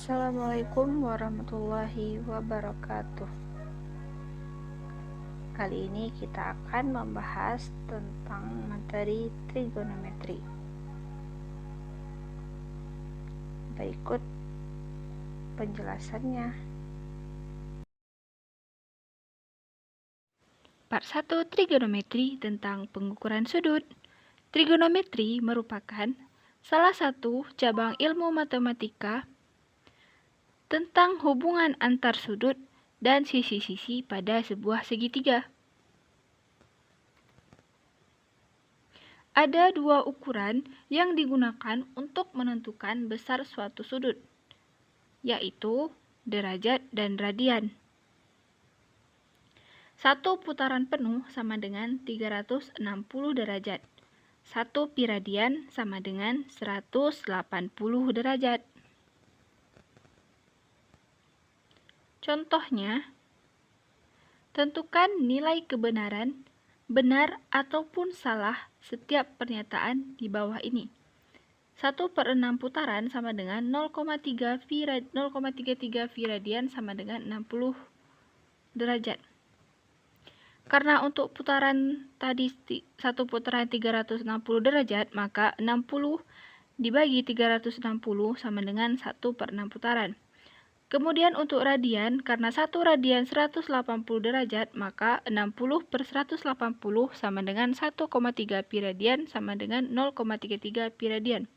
Assalamualaikum warahmatullahi wabarakatuh. Kali ini kita akan membahas tentang materi trigonometri. Berikut penjelasannya. Part 1 trigonometri tentang pengukuran sudut. Trigonometri merupakan salah satu cabang ilmu matematika tentang hubungan antar sudut dan sisi-sisi pada sebuah segitiga. Ada dua ukuran yang digunakan untuk menentukan besar suatu sudut, yaitu derajat dan radian. Satu putaran penuh sama dengan 360 derajat. Satu pi radian sama dengan 180 derajat. Contohnya, tentukan nilai kebenaran, benar ataupun salah setiap pernyataan di bawah ini. 1/6 putaran sama dengan 0,33 pi radian sama dengan 60 derajat. Karena untuk putaran tadi satu putaran 360 derajat, maka 60 dibagi 360 sama dengan 1/6 putaran. Kemudian untuk radian, karena 1 radian 180 derajat, maka 60/180 sama dengan 1,3 pi radian sama dengan 0,33 pi radian.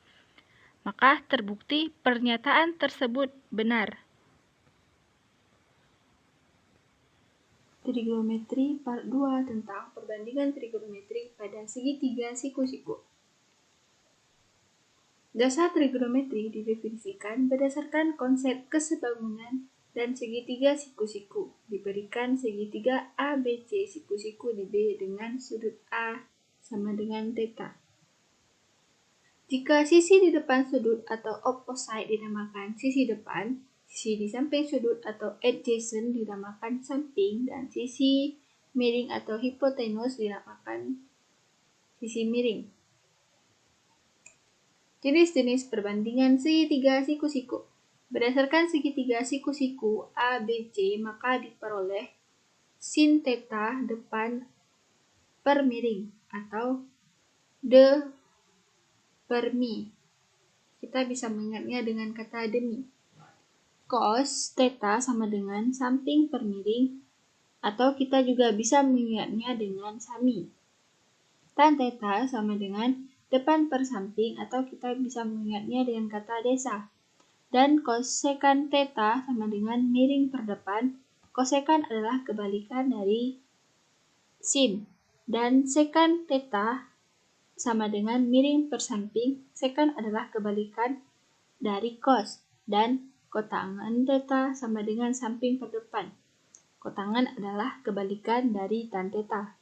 Maka terbukti pernyataan tersebut benar. Trigonometri part 2 tentang perbandingan trigonometri pada segitiga siku-siku. Dasar trigonometri didefinisikan berdasarkan konsep kesebangunan dan segitiga siku-siku. Diberikan segitiga ABC siku-siku di B dengan sudut A sama dengan θ. Jika sisi di depan sudut atau opposite dinamakan sisi depan, sisi di samping sudut atau adjacent dinamakan samping, dan sisi miring atau hipotenus dinamakan sisi miring. Jenis-jenis perbandingan segitiga siku-siku. Berdasarkan segitiga siku-siku ABC, maka diperoleh sin θ depan per miring atau de per mi. Kita bisa mengingatnya dengan kata demi. Cos θ sama dengan samping per miring, atau kita juga bisa mengingatnya dengan sami. Tan θ sama dengan depan per samping, atau kita bisa mengingatnya dengan kata desa. Dan kosekan θ sama dengan miring per depan. Kosekan adalah kebalikan dari sin. Dan sekan θ sama dengan miring per samping. Sekan adalah kebalikan dari cos. Dan kotangan θ sama dengan samping per depan. Kotangan adalah kebalikan dari tan θ.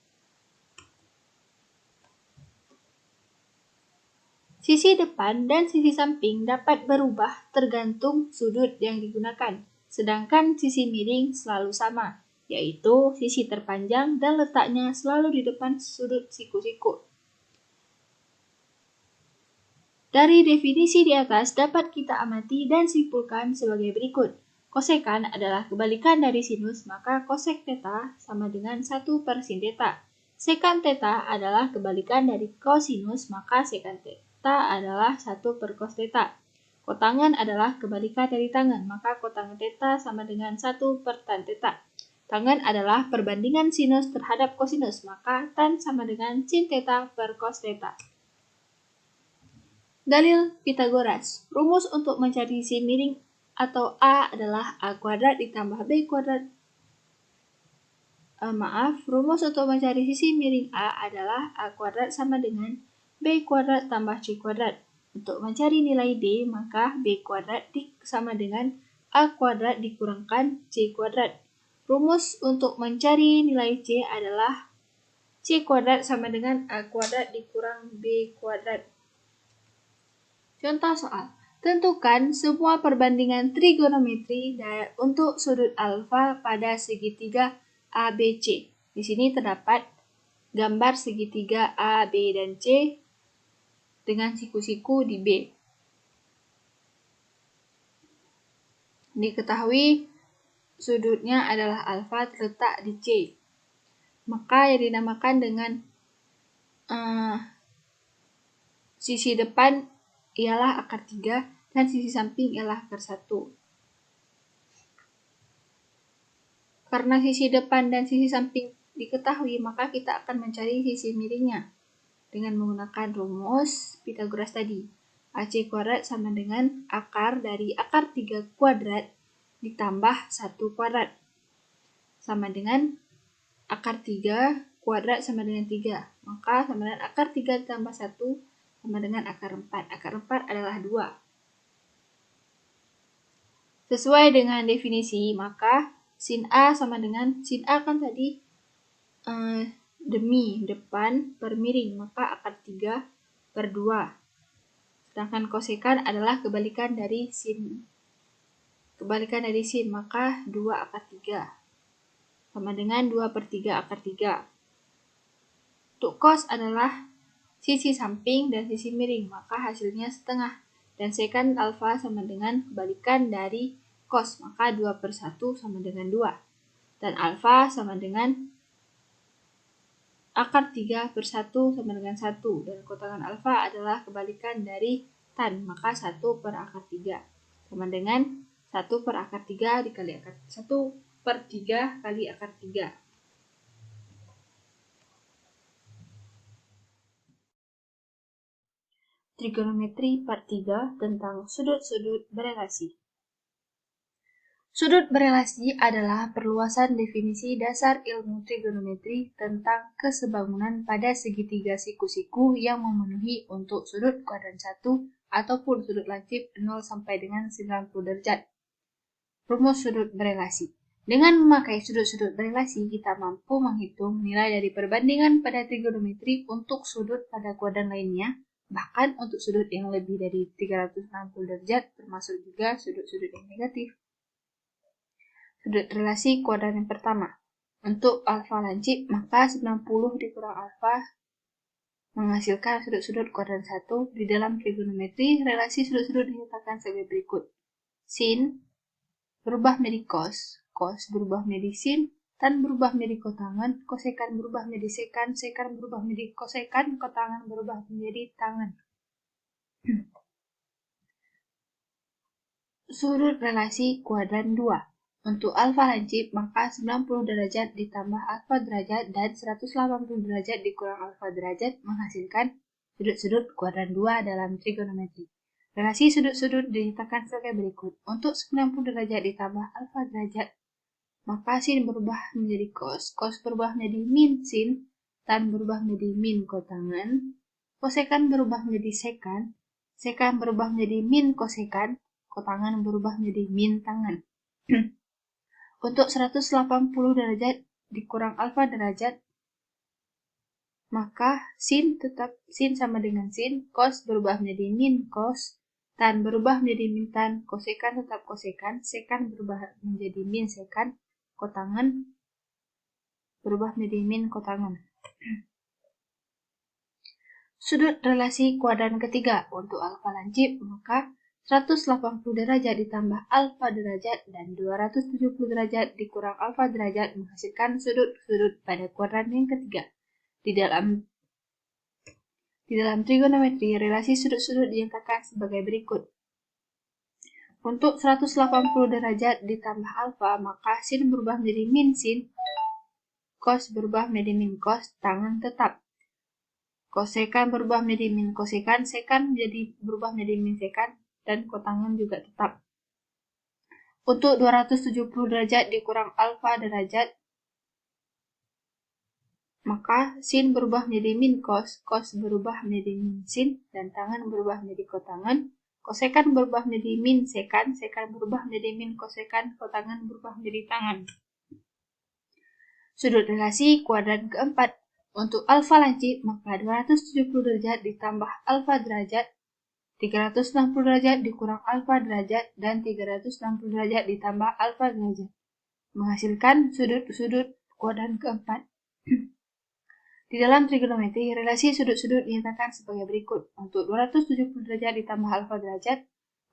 Sisi depan dan sisi samping dapat berubah tergantung sudut yang digunakan, sedangkan sisi miring selalu sama, yaitu sisi terpanjang dan letaknya selalu di depan sudut siku-siku. Dari definisi di atas dapat kita amati dan simpulkan sebagai berikut. Kosekan adalah kebalikan dari sinus, maka kosek θ sama dengan 1 per sin θ. Sekan θ adalah kebalikan dari kosinus, maka sekan θ adalah 1 per cos θ. Kotangan adalah kebalikan dari tangan, maka kotangan θ sama dengan 1 per tan θ. Tangan adalah perbandingan sinus terhadap kosinus, maka tan sama dengan sin θ per cos θ. Dalil Pitagoras. Rumus untuk mencari sisi miring atau A adalah A kuadrat ditambah B kuadrat. Rumus untuk mencari sisi miring A adalah A kuadrat sama dengan B kuadrat tambah C kuadrat. Untuk mencari nilai D, maka B kuadrat sama dengan A kuadrat dikurangkan C kuadrat. Rumus untuk mencari nilai C adalah C kuadrat sama dengan A kuadrat dikurang B kuadrat. Contoh soal. Tentukan semua perbandingan trigonometri untuk sudut alfa pada segitiga ABC. Di sini terdapat gambar segitiga A, B, dan C dengan siku-siku di B. Diketahui sudutnya adalah alfa terletak di C. Maka yang dinamakan dengan sisi depan ialah akar 3 dan sisi samping ialah akar 1. Karena sisi depan dan sisi samping diketahui, maka kita akan mencari sisi miringnya dengan menggunakan rumus Pythagoras tadi. AC kuadrat sama dengan akar dari akar 3 kuadrat ditambah 1 kuadrat. Sama dengan akar 3 kuadrat sama dengan 3. Maka sama dengan akar 3 ditambah 1 sama dengan akar 4. Akar 4 adalah 2. Sesuai dengan definisi, maka sin A sama dengan, sin A kan tadi demi depan per miring, maka akar 3 per 2. Sedangkan kosekan adalah kebalikan dari sin, maka 2 akar 3 sama dengan 2 per 3 akar 3. Untuk cos adalah sisi samping dan sisi miring, maka hasilnya setengah. Dan sekan alfa sama dengan kebalikan dari cos, maka 2 per 1 sama dengan 2. Dan alfa sama dengan akar 3 per 1 sama dengan 1. Dan kotangan alfa adalah kebalikan dari tan, maka 1 per akar 3 sama dengan 1 per akar 3 dikali akar 1 per 3 kali akar 3. Trigonometri part 3 tentang sudut-sudut berelasi. Sudut berelasi adalah perluasan definisi dasar ilmu trigonometri tentang kesebangunan pada segitiga siku-siku yang memenuhi untuk sudut kuadran 1 ataupun sudut lancip 0 sampai dengan 90 derajat. Rumus sudut berelasi. Dengan memakai sudut-sudut berelasi, kita mampu menghitung nilai dari perbandingan pada trigonometri untuk sudut pada kuadran lainnya, bahkan untuk sudut yang lebih dari 360 derajat, termasuk juga sudut-sudut yang negatif. Sudut relasi kuadran yang pertama. Untuk alfa lancip, maka 90 dikurang alfa menghasilkan sudut-sudut kuadran 1. Di dalam trigonometri, relasi sudut-sudut dinyatakan sebagai berikut. Sin berubah menjadi cos, cos berubah menjadi sin, tan berubah menjadi kotangan, kosekan berubah menjadi sekan, sekan berubah menjadi kosekan, kotangan berubah menjadi tangan. Sudut relasi kuadran 2. Untuk alfa lancip, maka 90 derajat ditambah alfa derajat dan 180 derajat dikurang alfa derajat menghasilkan sudut-sudut kuadran 2 dalam trigonometri. Relasi sudut-sudut dinyatakan sebagai berikut. Untuk 90 derajat ditambah alfa derajat, maka sin berubah menjadi cos, cos berubah menjadi min sin, tan berubah menjadi min kotangan, kosekan berubah menjadi sekan, sekan berubah menjadi min kosekan, kotangan berubah menjadi min tangan. Untuk 180 derajat dikurang alfa derajat, maka sin tetap sin sama dengan sin, cos berubah menjadi min cos, tan berubah menjadi min tan, kosekan tetap kosekan, sekan berubah menjadi min sekan, kotangan berubah menjadi min kotangan. Sudut relasi kuadran ketiga. Untuk alfa lancip, maka 180 derajat ditambah alfa derajat dan 270 derajat dikurang alfa derajat menghasilkan sudut-sudut pada kuadran yang ketiga. Di dalam trigonometri, relasi sudut-sudut dinyatakan sebagai berikut. Untuk 180 derajat ditambah alfa, maka sin berubah menjadi min sin, cos berubah menjadi min cos, tangan tetap. Kosekan berubah menjadi min kosekan, sekan berubah menjadi min sekan, dan kotangan juga tetap. Untuk 270 derajat dikurang alfa derajat, maka sin berubah menjadi min cos, cos berubah menjadi min sin, dan tangan berubah menjadi kotangan. Kosekan berubah menjadi min sekan, sekan berubah menjadi min kosekan, kotangan berubah menjadi tangan. Sudut relasi kuadran keempat. Untuk alfa lancip, maka 270 derajat ditambah alfa derajat, 360 derajat dikurang alfa derajat, dan 360 derajat ditambah alfa derajat menghasilkan sudut-sudut kuadran keempat. Di dalam trigonometri, relasi sudut-sudut dinyatakan sebagai berikut. Untuk 270 derajat ditambah alfa derajat,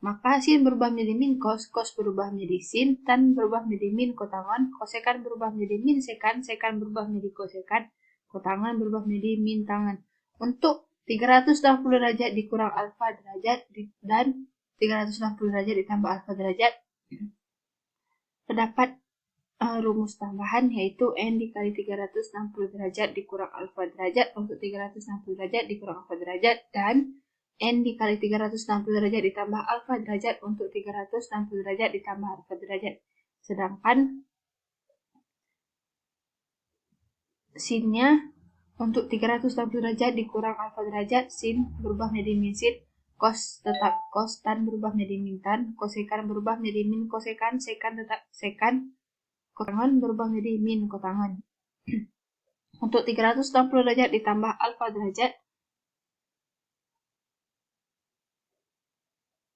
maka sin berubah menjadi min cos, cos berubah menjadi sin, tan berubah menjadi min kotangan, kosekan berubah menjadi min sekan, sekan berubah menjadi kosekan, kotangan berubah menjadi min tangan. Untuk 360 derajat dikurang alfa derajat dan 360 derajat ditambah alfa derajat, terdapat rumus tambahan yaitu n dikali 360 derajat dikurang alfa derajat untuk 360 derajat dikurang alfa derajat, dan n dikali 360 derajat ditambah alfa derajat untuk 360 derajat ditambah alfa derajat. Sedangkan sinnya untuk 360 derajat dikurang alfa derajat, sin berubah menjadi min sin, cos tetap cos, tan berubah menjadi min tan, kosekan berubah menjadi min kosekan, sekan tetap sekan, kotangan berubah menjadi min kotangan. Untuk 360 derajat ditambah alfa derajat,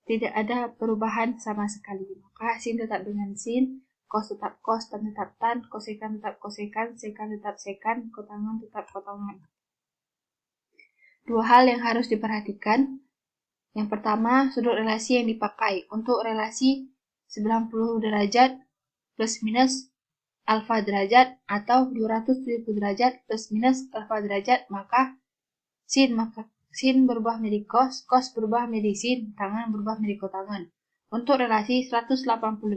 tidak ada perubahan sama sekali. Maka sin tetap dengan sin, cos tetap cos, tan tetap tan, kosekan tetap kosekan, sekan tetap sekan, kotangan tetap kotangan. Dua hal yang harus diperhatikan. Yang pertama, sudut relasi yang dipakai. Untuk relasi 90 derajat plus minus alfa derajat atau 270 derajat plus minus alfa derajat, maka sin berubah menjadi cos, cos berubah menjadi sin, tangan berubah menjadi kotangan. Untuk relasi 180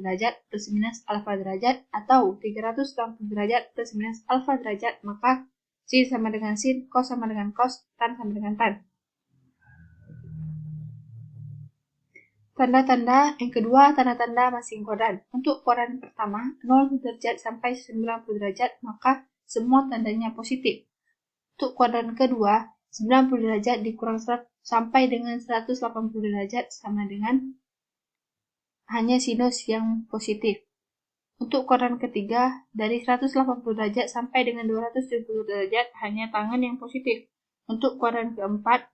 derajat plus minus alfa derajat atau 360 derajat plus minus alfa derajat, maka sin sama dengan sin, cos sama dengan cos, tan sama dengan tan. Tanda-tanda yang kedua, tanda-tanda masing kuadran. Untuk kuadran pertama, 0 derajat sampai 90 derajat, maka semua tandanya positif. Untuk kuadran kedua, 90 derajat dikurang 100 sampai dengan 180 derajat sama dengan hanya sinus yang positif. Untuk kuadran ketiga, dari 180 derajat sampai dengan 270 derajat hanya tangan yang positif. Untuk kuadran keempat,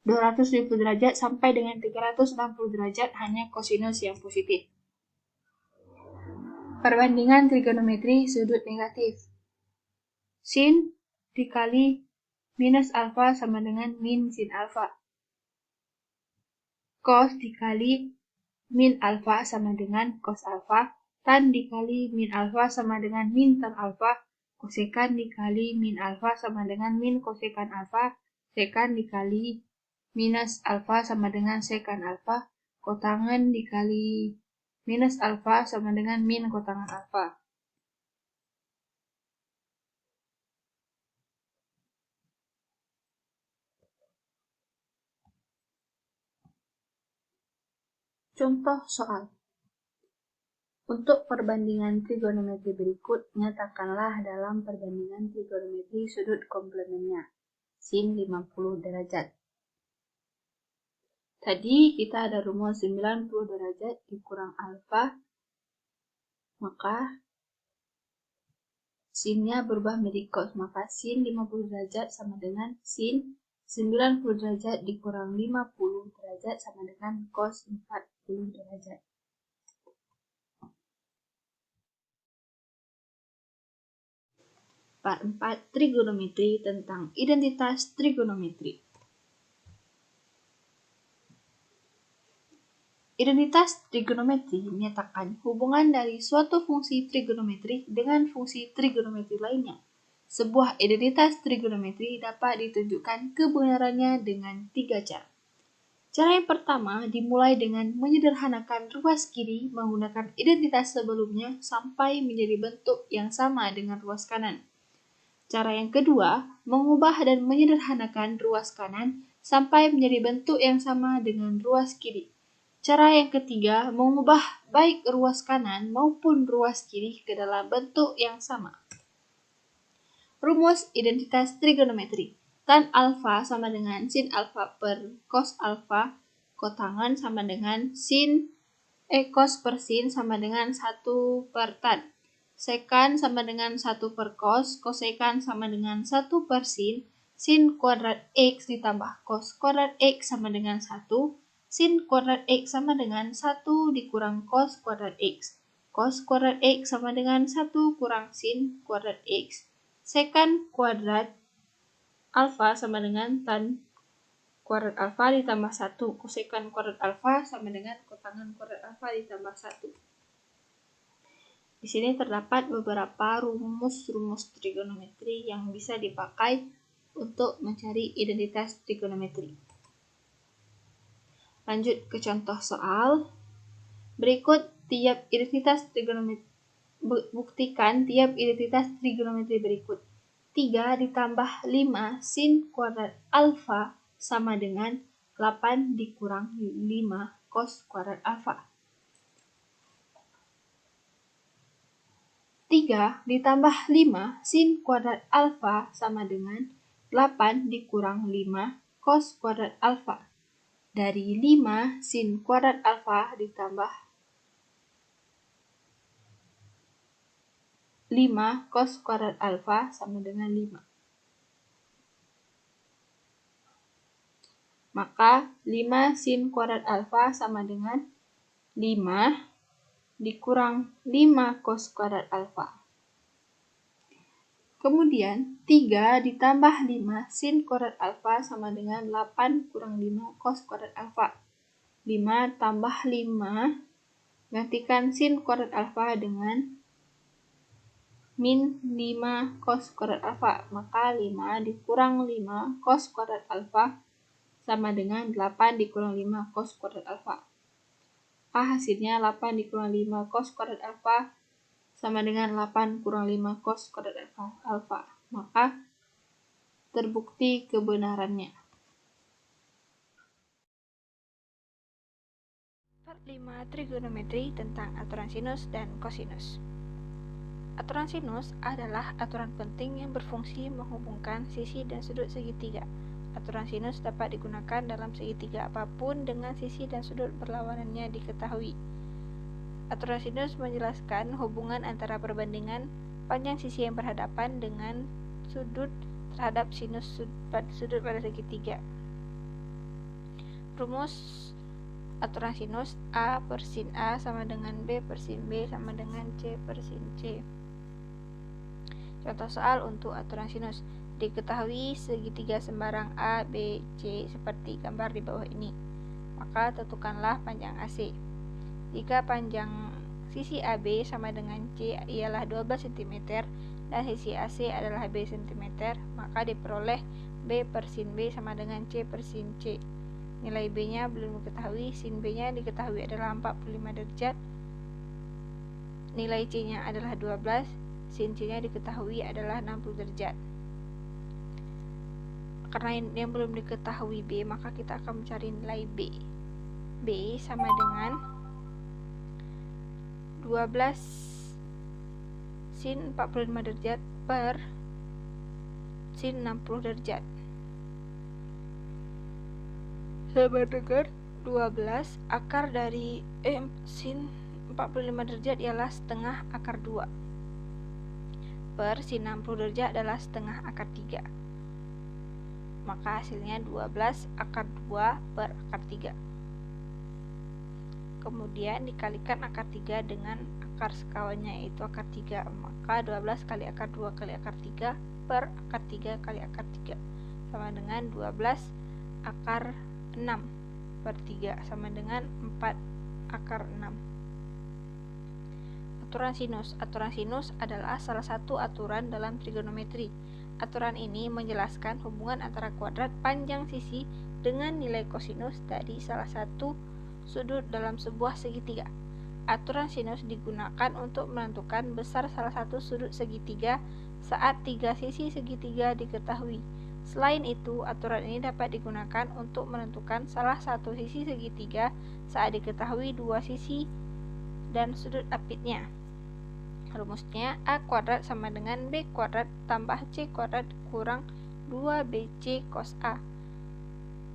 270 derajat sampai dengan 360 derajat hanya kosinus yang positif. Perbandingan trigonometri sudut negatif. Sin dikali minus alfa sama dengan min sin alfa. Cos dikali min alfa sama dengan cos alfa. Tan dikali min alfa sama dengan min tan alfa. Kosekan dikali min alfa sama dengan min kosekan alfa. Sekan dikali minus alfa sama dengan sekan alfa. Kotangan dikali minus alfa sama dengan min kotangan alfa. Contoh soal. Untuk perbandingan trigonometri berikut, nyatakanlah dalam perbandingan trigonometri sudut komplemennya. Sin 50 derajat. Tadi kita ada rumus 90 derajat dikurang alfa, maka sinnya berubah menjadi cos, maka sin 50 derajat sama dengan sin 90 derajat dikurang 50 derajat sama dengan cos 40 derajat. Part 4 trigonometri tentang identitas trigonometri. Identitas trigonometri menyatakan hubungan dari suatu fungsi trigonometri dengan fungsi trigonometri lainnya. Sebuah identitas trigonometri dapat ditunjukkan kebenarannya dengan 3 cara. Cara yang pertama dimulai dengan menyederhanakan ruas kiri menggunakan identitas sebelumnya sampai menjadi bentuk yang sama dengan ruas kanan. Cara yang kedua mengubah dan menyederhanakan ruas kanan sampai menjadi bentuk yang sama dengan ruas kiri. Cara yang ketiga, mengubah baik ruas kanan maupun ruas kiri ke dalam bentuk yang sama. Rumus identitas trigonometri. Tan alfa sama dengan sin alfa per cos alfa, kotangan sama dengan cos per sin sama dengan 1 per tan. Sekan sama dengan 1 per cos, kosekan sama dengan 1 per sin kuadrat x ditambah cos kuadrat x sama dengan 1, sin kuadrat x sama dengan 1 dikurang cos kuadrat x. Cos kuadrat x sama dengan 1 kurang sin kuadrat x. Sekan kuadrat alfa sama dengan tan kuadrat alfa ditambah 1. Kosekant kuadrat alfa sama dengan kotangan kuadrat alfa ditambah 1. Di sini terdapat beberapa rumus-rumus trigonometri yang bisa dipakai untuk mencari identitas trigonometri. Lanjut ke contoh soal. Berikut tiap identitas trigonometri. Buktikan tiap identitas trigonometri berikut. 3 ditambah 5 sin kuadrat alfa sama dengan 8 dikurang 5 cos kuadrat alfa. 3 ditambah 5 sin kuadrat alfa sama dengan 8 dikurang 5 cos kuadrat alfa. Dari 5 sin kuadrat alfa ditambah 5 cos kuadrat alfa sama dengan 5. Maka 5 sin kuadrat alfa sama dengan 5 dikurang 5 cos kuadrat alfa. Kemudian 3 ditambah 5 sin kuadrat alfa sama dengan 8 kurang 5 cos kuadrat alfa. 5 tambah 5, gantikan sin kuadrat alfa dengan min 5 cos kuadrat alfa. Maka 5 dikurang 5 cos kuadrat alfa sama dengan 8 dikurang 5 cos kuadrat alfa. Hasilnya 8 dikurang 5 cos kuadrat alfa sama dengan 8 kurang 5 cos kuadrat alfa. Maka terbukti kebenarannya. Part 5 trigonometri tentang aturan sinus dan kosinus. Aturan sinus adalah aturan penting yang berfungsi menghubungkan sisi dan sudut segitiga. Aturan sinus dapat digunakan dalam segitiga apapun dengan sisi dan sudut berlawanannya diketahui. Aturan sinus menjelaskan hubungan antara perbandingan panjang sisi yang berhadapan dengan sudut terhadap sinus sudut pada segitiga. Rumus aturan sinus A per sin A sama dengan B per sin B sama dengan C per sin C. Contoh soal untuk aturan sinus. Diketahui segitiga sembarang A, B, C seperti gambar di bawah ini. Maka tentukanlah panjang AC. Jika panjang sisi AB sama dengan C ialah 12 cm dan sisi AC adalah B cm, maka diperoleh B per sin B sama dengan C per sin C. Nilai B-nya belum diketahui, sin B-nya diketahui adalah 45 derajat. Nilai C-nya adalah 12, sin C-nya diketahui adalah 60 derajat. Karena yang belum diketahui B, maka kita akan mencari nilai B. B sama dengan 12 sin 45 derajat per sin 60 derajat. Sama dengan 12 akar dari sin 45 derajat ialah setengah akar 2 per sin 60 derajat adalah setengah akar 3. Maka hasilnya 12 akar 2 per akar 3. Kemudian dikalikan akar 3 dengan akar sekawannya yaitu akar 3. Maka 12 kali akar 2 kali akar 3 per akar 3 kali akar 3 sama dengan 12 akar 6 per 3 sama dengan 4 akar 6. Aturan sinus. Aturan sinus adalah salah satu aturan dalam trigonometri. Aturan ini menjelaskan hubungan antara kuadrat panjang sisi dengan nilai kosinus dari salah satu sudut dalam sebuah segitiga. Aturan sinus digunakan untuk menentukan besar salah satu sudut segitiga saat tiga sisi segitiga diketahui. Selain itu, aturan ini dapat digunakan untuk menentukan salah satu sisi segitiga saat diketahui dua sisi dan sudut apitnya. Rumusnya A kuadrat sama dengan B kuadrat tambah C kuadrat kurang 2BC cos A.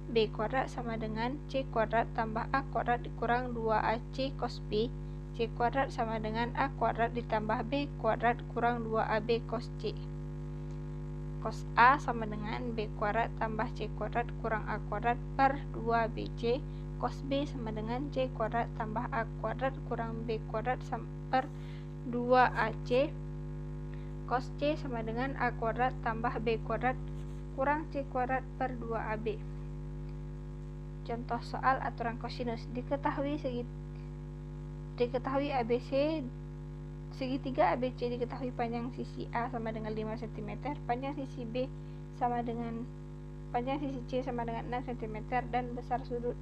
B kuadrat sama dengan C kuadrat tambah A kuadrat dikurang 2AC cos B. C kuadrat sama dengan A kuadrat ditambah B kuadrat kurang 2AB cos C. Cos A sama dengan B kuadrat tambah C kuadrat kurang A kuadrat per 2BC. Cos B sama dengan C kuadrat tambah A kuadrat kurang B kuadrat per 2AC. Cos C sama dengan A kuadrat tambah B kuadrat kurang C kuadrat per 2AB. Contoh soal aturan kosinus. Diketahui segitiga ABC diketahui panjang sisi A sama dengan 5 cm, panjang sisi B sama dengan panjang sisi C sama dengan 6 cm, dan besar sudut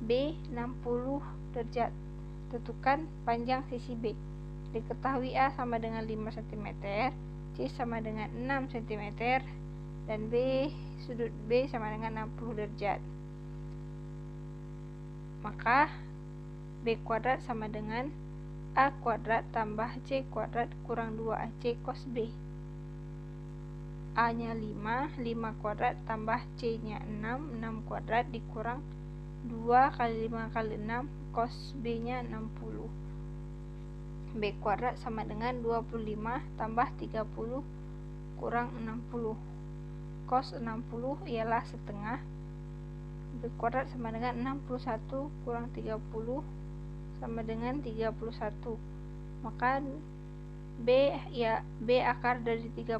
B 60 derajat. Tentukan panjang sisi B. Diketahui A sama dengan 5 cm, C sama dengan 6 cm, dan sudut B sama dengan 60 derajat. Maka B kuadrat sama dengan A kuadrat tambah C kuadrat kurang 2AC cos B. A nya 5 kuadrat tambah C nya 6 kuadrat dikurang 2 kali 5 kali 6 cos B nya 60. B kuadrat sama dengan 25 tambah 30 kurang 60. Cos 60 ialah setengah. B kuadrat sama dengan 61 kurang 30 sama dengan 31. Maka B akar dari 31,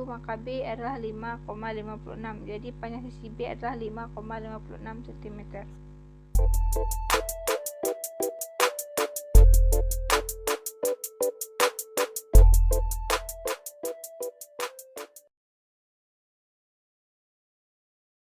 maka B adalah 5,56. Jadi panjang sisi B adalah 5,56 cm.